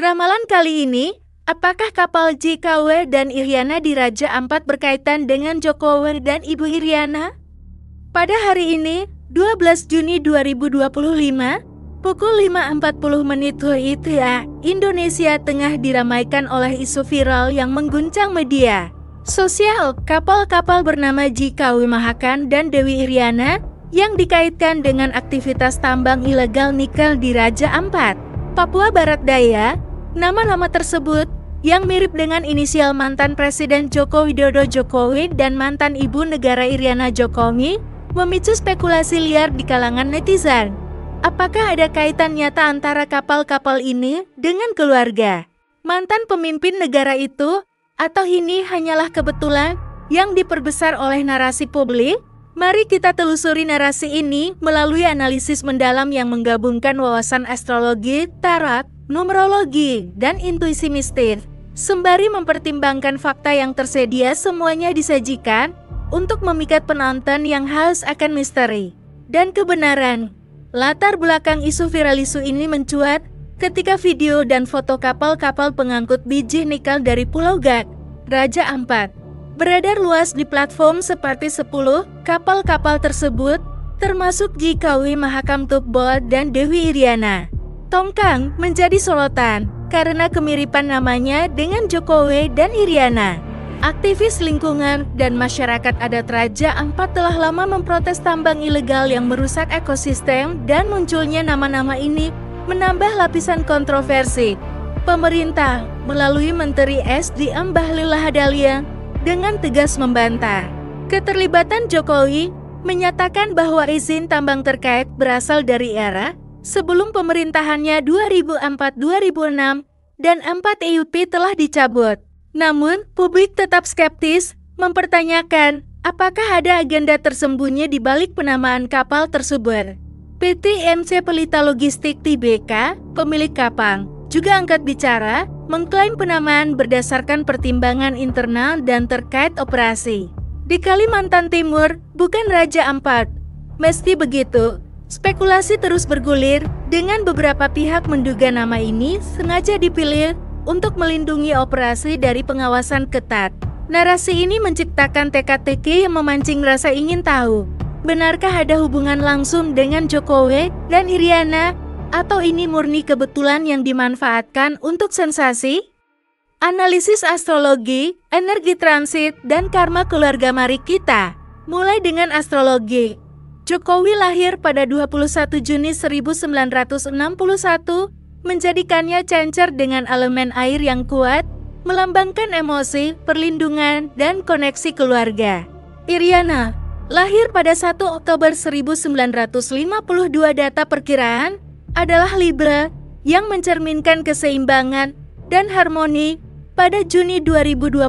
Ramalan kali ini, apakah kapal JKW dan Iryana di Raja Ampat berkaitan dengan Jokowi dan Ibu Iryana? Pada hari ini, 12 Juni 2025, pukul 5.40 WIB, Indonesia Tengah diramaikan oleh isu viral yang mengguncang media sosial. Kapal-kapal bernama JKW Mahakam dan Dewi Iryana yang dikaitkan dengan aktivitas tambang ilegal nikel di Raja Ampat, Papua Barat Daya. Nama-nama tersebut yang mirip dengan inisial mantan Presiden Joko Widodo Jokowi dan mantan Ibu Negara Iryana Jokowi memicu spekulasi liar di kalangan netizen. Apakah ada kaitan nyata antara kapal-kapal ini dengan keluarga mantan pemimpin negara itu, atau ini hanyalah kebetulan yang diperbesar oleh narasi publik? Mari kita telusuri narasi ini melalui analisis mendalam yang menggabungkan wawasan astrologi, tarot, numerologi, dan intuisi mistis. Sembari mempertimbangkan fakta yang tersedia, semuanya disajikan untuk memikat penonton yang haus akan misteri dan kebenaran. Latar belakang isu viral isu ini mencuat ketika video dan foto kapal-kapal pengangkut biji nikel dari Pulau Gak, Raja Ampat, beredar luas di platform seperti 10 kapal-kapal tersebut, termasuk JKW Mahakam Tugboat dan Dewi Iryana Tongkang, menjadi sorotan karena kemiripan namanya dengan Jokowi dan Iryana. Aktivis lingkungan dan masyarakat adat Raja Ampat telah lama memprotes tambang ilegal yang merusak ekosistem, dan munculnya nama-nama ini menambah lapisan kontroversi. Pemerintah melalui Menteri SDM Bahlil Lahadalia dengan tegas membantah keterlibatan Jokowi, menyatakan bahwa izin tambang terkait berasal dari era sebelum pemerintahannya 2004-2006 dan 4 EUP telah dicabut. Namun, publik tetap skeptis, mempertanyakan apakah ada agenda tersembunyi di balik penamaan kapal tersebut. PT MC Pelita Logistik Tbk, pemilik kapal, juga angkat bicara, mengklaim penamaan berdasarkan pertimbangan internal dan terkait operasi di Kalimantan Timur, bukan Raja Ampat. Meski begitu, spekulasi terus bergulir dengan beberapa pihak menduga nama ini sengaja dipilih untuk melindungi operasi dari pengawasan ketat. Narasi ini menciptakan teka-teki yang memancing rasa ingin tahu. Benarkah ada hubungan langsung dengan Jokowi dan Iryana, atau ini murni kebetulan yang dimanfaatkan untuk sensasi? Analisis astrologi, energi transit, dan karma keluarga. Mari kita mulai dengan astrologi. Jokowi lahir pada 21 Juni 1961, menjadikannya Cancer dengan elemen air yang kuat, melambangkan emosi, perlindungan, dan koneksi keluarga. Iryana lahir pada 1 Oktober 1952, data perkiraan adalah Libra, yang mencerminkan keseimbangan dan harmoni. Pada Juni 2025,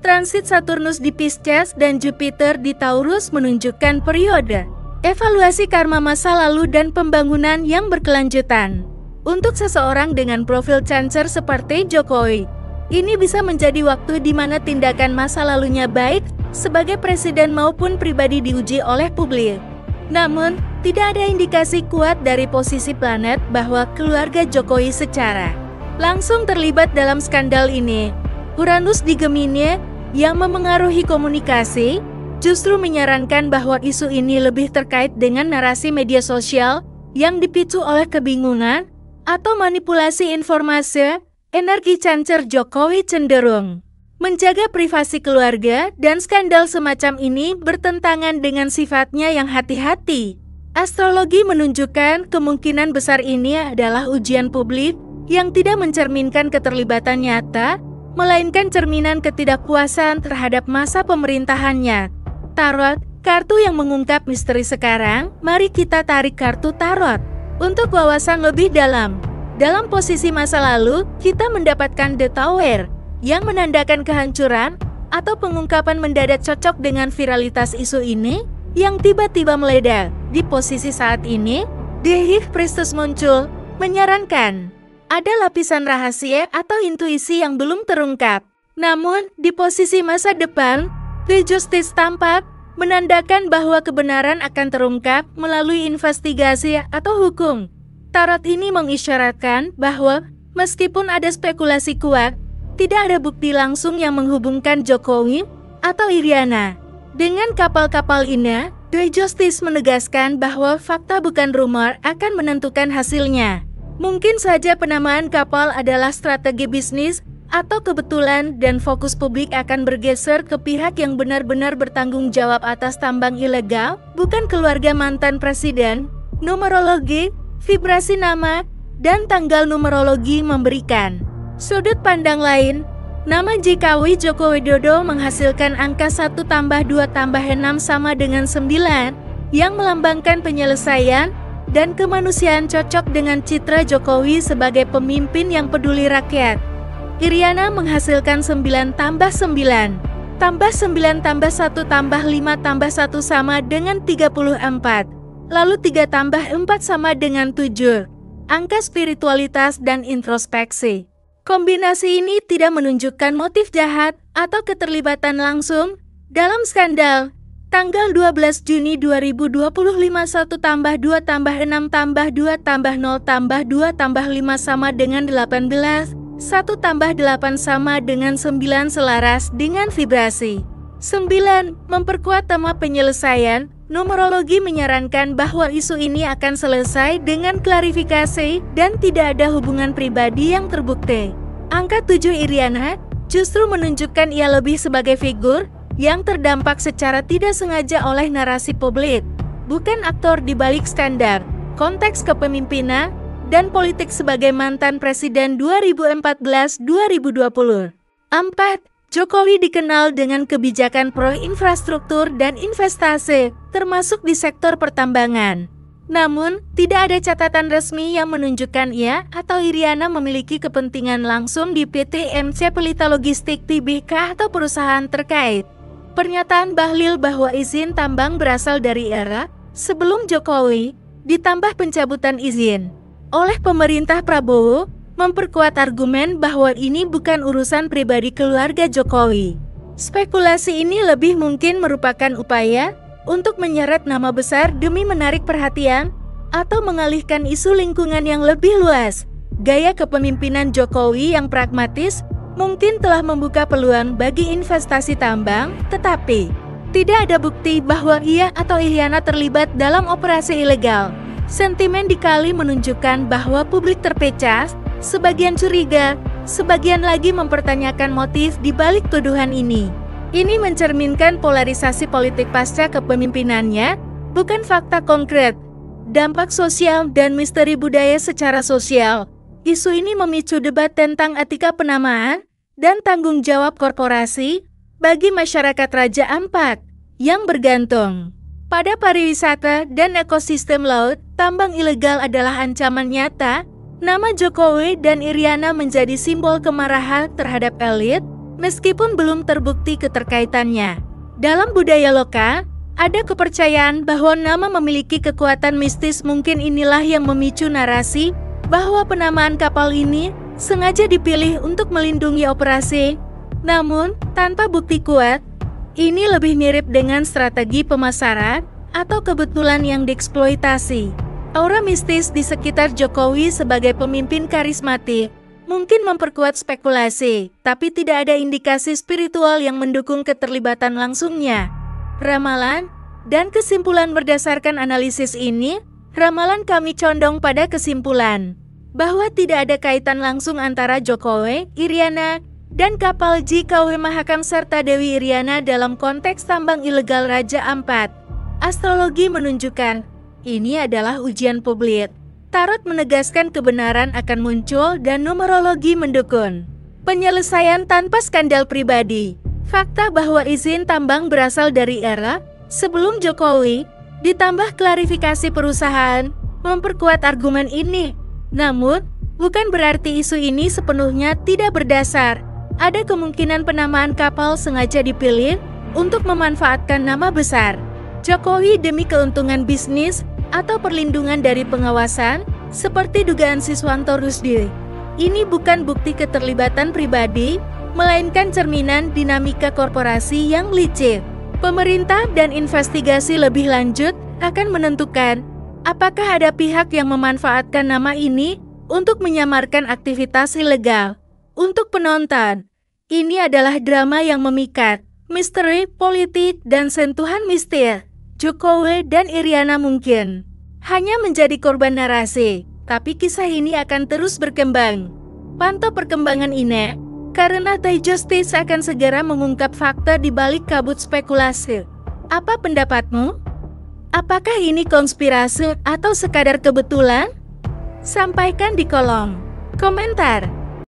transit Saturnus di Pisces dan Jupiter di Taurus menunjukkan periode evaluasi karma masa lalu dan pembangunan yang berkelanjutan. Untuk seseorang dengan profil Cancer seperti Jokowi, ini bisa menjadi waktu di mana tindakan masa lalunya baik sebagai presiden maupun pribadi diuji oleh publik. Namun, tidak ada indikasi kuat dari posisi planet bahwa keluarga Jokowi secara langsung terlibat dalam skandal ini. Uranus di Gemini yang memengaruhi komunikasi justru menyarankan bahwa isu ini lebih terkait dengan narasi media sosial yang dipicu oleh kebingungan atau manipulasi informasi. Energi Cancer Jokowi cenderung menjaga privasi keluarga, dan skandal semacam ini bertentangan dengan sifatnya yang hati-hati. Astrologi menunjukkan kemungkinan besar ini adalah ujian publik yang tidak mencerminkan keterlibatan nyata, melainkan cerminan ketidakpuasan terhadap masa pemerintahannya. Tarot, kartu yang mengungkap misteri sekarang. Mari kita tarik kartu tarot untuk wawasan lebih dalam. Dalam posisi masa lalu, kita mendapatkan The Tower, yang menandakan kehancuran atau pengungkapan mendadak, cocok dengan viralitas isu ini yang tiba-tiba meledak. Di posisi saat ini, The High Priestess muncul, menyarankan ada lapisan rahasia atau intuisi yang belum terungkap. Namun, di posisi masa depan, The Justice tampak menandakan bahwa kebenaran akan terungkap melalui investigasi atau hukum. Tarot ini mengisyaratkan bahwa Meskipun ada spekulasi kuat, tidak ada bukti langsung yang menghubungkan Jokowi atau Iriana dengan kapal-kapal ini. Doi Justice menegaskan bahwa fakta bukan rumor akan menentukan hasilnya. Mungkin saja penamaan kapal adalah strategi bisnis atau kebetulan dan fokus publik akan bergeser ke pihak yang benar-benar bertanggung jawab atas tambang ilegal, bukan keluarga mantan presiden. Numerologi, vibrasi nama, dan tanggal numerologi memberikan sudut pandang lain. Nama JKW Joko Widodo menghasilkan angka 1 tambah 2 tambah 6 sama dengan 9, yang melambangkan penyelesaian dan kemanusiaan cocok dengan citra Jokowi sebagai pemimpin yang peduli rakyat. Iriana menghasilkan 9 tambah 9, tambah 9 tambah 1 tambah 5 tambah 1 sama dengan 34, lalu 3 tambah 4 sama dengan 7, angka spiritualitas dan introspeksi. Kombinasi ini tidak menunjukkan motif jahat atau keterlibatan langsung dalam skandal. Tanggal 12 Juni 2025 1 tambah 2 tambah 6 tambah 2 tambah 0 tambah 2 tambah 5 sama dengan 18, 1 tambah 8 sama dengan 9 selaras dengan vibrasi 9, memperkuat tema penyelesaian. Numerologi menyarankan bahwa isu ini akan selesai dengan klarifikasi dan tidak ada hubungan pribadi yang terbukti. Angka 7 Iriana justru menunjukkan ia lebih sebagai figur yang terdampak secara tidak sengaja oleh narasi publik, bukan aktor di balik skandal. Konteks kepemimpinan dan politik sebagai mantan presiden 2014-2020. 4. Jokowi dikenal dengan kebijakan pro-infrastruktur dan investasi, termasuk di sektor pertambangan. Namun, tidak ada catatan resmi yang menunjukkan ia atau Iriana memiliki kepentingan langsung di PT MC Pelita Logistik Tbk atau perusahaan terkait. Pernyataan Bahlil bahwa izin tambang berasal dari era sebelum Jokowi, ditambah pencabutan izin oleh pemerintah Prabowo, memperkuat argumen bahwa ini bukan urusan pribadi keluarga Jokowi. Spekulasi ini lebih mungkin merupakan upaya untuk menyeret nama besar demi menarik perhatian atau mengalihkan isu lingkungan yang lebih luas. Gaya kepemimpinan Jokowi yang pragmatis mungkin telah membuka peluang bagi investasi tambang, tetapi tidak ada bukti bahwa ia atau Iriana terlibat dalam operasi ilegal. Sentimen di Kali menunjukkan bahwa publik terpecah. Sebagian curiga, sebagian lagi mempertanyakan motif di balik tuduhan ini. Ini mencerminkan polarisasi politik pasca kepemimpinannya, bukan fakta konkret. Dampak sosial dan misteri budaya secara sosial. Isu ini memicu debat tentang etika penamaan dan tanggung jawab korporasi bagi masyarakat Raja Ampat yang bergantung pada pariwisata dan ekosistem laut. Tambang ilegal adalah ancaman nyata. Nama Jokowi dan Iriana menjadi simbol kemarahan terhadap elit, meskipun belum terbukti keterkaitannya. Dalam budaya lokal, ada kepercayaan bahwa nama memiliki kekuatan mistis. Mungkin inilah yang memicu narasi bahwa penamaan kapal ini sengaja dipilih untuk melindungi operasi. Namun, tanpa bukti kuat, ini lebih mirip dengan strategi pemasaran atau kebetulan yang dieksploitasi. Aura mistis di sekitar Jokowi sebagai pemimpin karismatik mungkin memperkuat spekulasi, tapi tidak ada indikasi spiritual yang mendukung keterlibatan langsungnya. Ramalan dan kesimpulan berdasarkan analisis ini, ramalan kami condong pada kesimpulan bahwa tidak ada kaitan langsung antara Jokowi, Iriana, dan kapal JKW Mahakam serta Dewi Iriana dalam konteks tambang ilegal Raja Ampat. Astrologi menunjukkan ini adalah ujian publik. Tarot menegaskan kebenaran akan muncul dan numerologi mendukung penyelesaian tanpa skandal pribadi. Fakta bahwa izin tambang berasal dari era sebelum Jokowi, ditambah klarifikasi perusahaan, memperkuat argumen ini. Namun, bukan berarti isu ini sepenuhnya tidak berdasar. Ada kemungkinan penamaan kapal sengaja dipilih untuk memanfaatkan nama besar Jokowi demi keuntungan bisnis atau perlindungan dari pengawasan, seperti dugaan Siswanto Rusdi. Ini bukan bukti keterlibatan pribadi, melainkan cerminan dinamika korporasi yang licik. Pemerintah dan investigasi lebih lanjut akan menentukan apakah ada pihak yang memanfaatkan nama ini untuk menyamarkan aktivitas ilegal. Untuk penonton, ini adalah drama yang memikat, misteri, politik, dan sentuhan mistis. Jokowi dan Iriana mungkin hanya menjadi korban narasi, tapi kisah ini akan terus berkembang. Pantau perkembangan ini, karena The Justice akan segera mengungkap fakta di balik kabut spekulasi. Apa pendapatmu? Apakah ini konspirasi atau sekadar kebetulan? Sampaikan di kolom komentar.